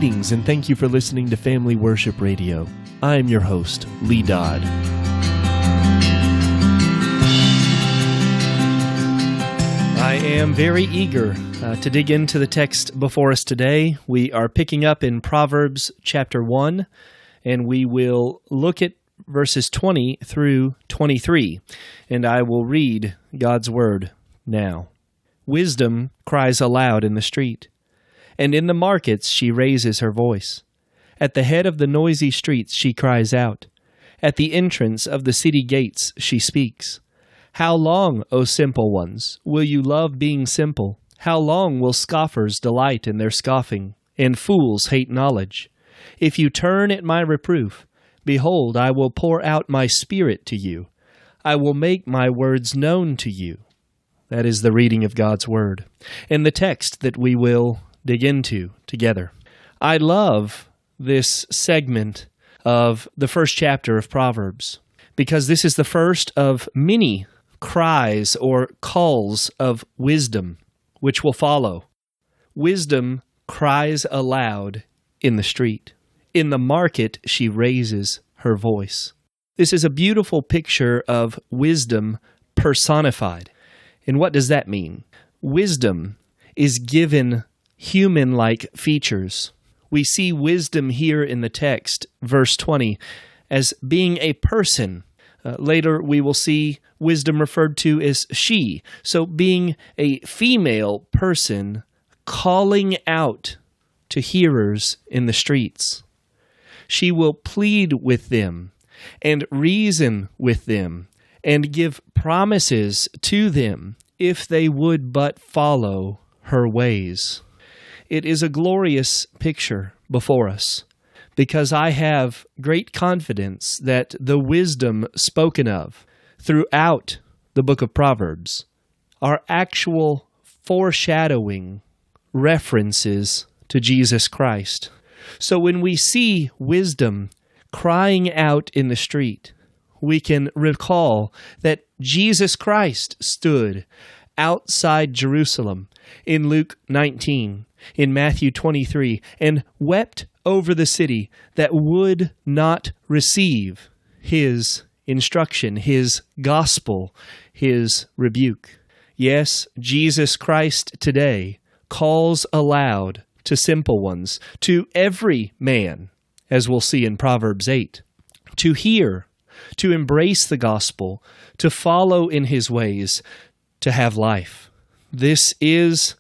Greetings and thank you for listening to Family Worship Radio. I am your host, Lee Dodd. I am very eager to dig into the text before us today. We are picking up in Proverbs chapter 1, and we will look at verses 20 through 23, and I will read God's word now. Wisdom cries aloud in the street, and in the markets she raises her voice. At the head of the noisy streets she cries out. At the entrance of the city gates she speaks. How long, O simple ones, will you love being simple? How long will scoffers delight in their scoffing, and fools hate knowledge? If you turn at my reproof, behold, I will pour out my spirit to you. I will make my words known to you. That is the reading of God's word, and the text that we will dig into together. I love this segment of the first chapter of Proverbs because this is the first of many cries or calls of wisdom which will follow. Wisdom cries aloud in the street. In the market she raises her voice. This is a beautiful picture of wisdom personified. And what does that mean? Wisdom is given human-like features. We see wisdom here in the text, verse 20, as being a person. Later we will see wisdom referred to as she. So being a female person calling out to hearers in the streets. She will plead with them and reason with them and give promises to them if they would but follow her ways. It is a glorious picture before us because I have great confidence that the wisdom spoken of throughout the book of Proverbs are actual foreshadowing references to Jesus Christ. So when we see wisdom crying out in the street, we can recall that Jesus Christ stood outside Jerusalem in Luke 19, in Matthew 23, and wept over the city that would not receive his instruction, his gospel, his rebuke. Yes, Jesus Christ today calls aloud to simple ones, to every man, as we'll see in Proverbs 8, to hear, to embrace the gospel, to follow in his ways, to have life. This is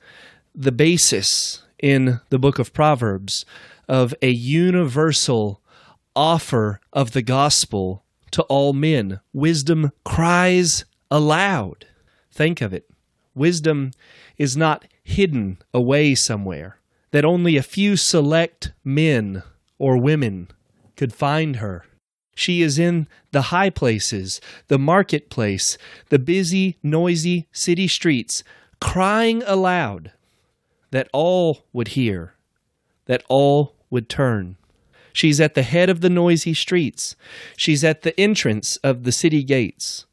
the basis in the book of Proverbs of a universal offer of the gospel to all men. Wisdom cries aloud. Think of it. Wisdom is not hidden away somewhere, that only a few select men or women could find her. She is in the high places, the marketplace, the busy, noisy city streets, crying aloud that all would hear, that all would turn. She's at the head of the noisy streets. She's at the entrance of the city gates.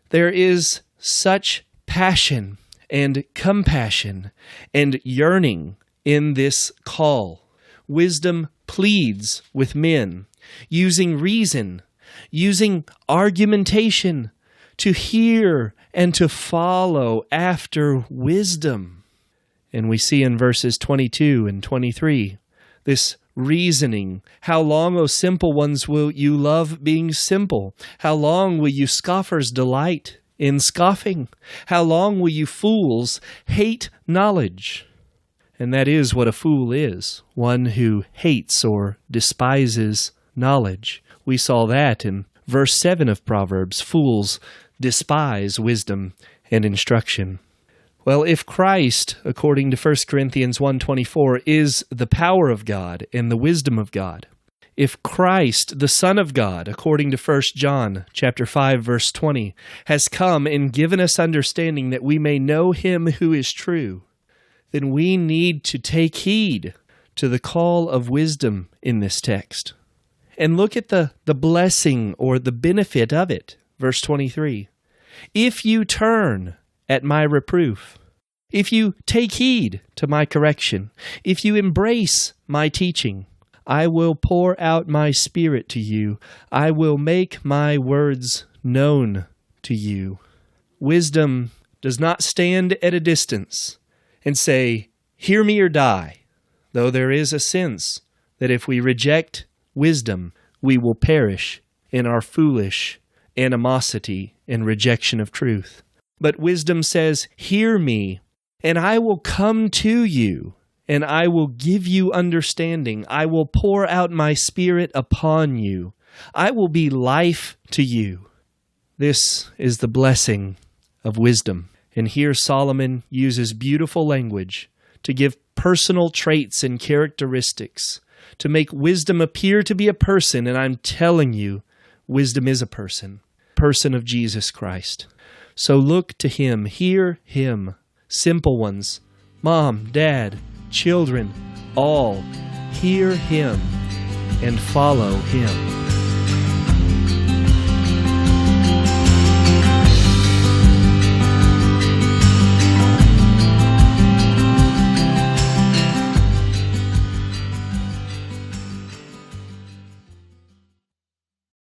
There is such passion and compassion and yearning in this call. Wisdom pleads with men, using reason, using argumentation to hear and to follow after wisdom. And we see in verses 22 and 23 this reasoning. How long, O simple ones, will you love being simple? How long will you scoffers delight in scoffing? How long will you fools hate knowledge? And that is what a fool is, one who hates or despises knowledge. We saw that in verse 7 of Proverbs. Fools despise wisdom and instruction. Well, if Christ, according to 1 Corinthians 1:24, is the power of God and the wisdom of God, if Christ, the Son of God, according to 1 John chapter 5, verse 20, has come and given us understanding that we may know him who is true, then we need to take heed to the call of wisdom in this text. And look at the blessing or the benefit of it. Verse 23, if you turn at my reproof, if you take heed to my correction, if you embrace my teaching, I will pour out my Spirit to you. I will make my words known to you. Wisdom does not stand at a distance and say, hear me or die, though there is a sense that if we reject wisdom, we will perish in our foolish animosity and rejection of truth. But wisdom says, hear me, and I will come to you, and I will give you understanding. I will pour out my Spirit upon you. I will be life to you. This is the blessing of wisdom. And here Solomon uses beautiful language to give personal traits and characteristics, to make wisdom appear to be a person. And I'm telling you, wisdom is a person of Jesus Christ. So look to him, hear him. Simple ones, mom, dad, children, all, hear him and follow him.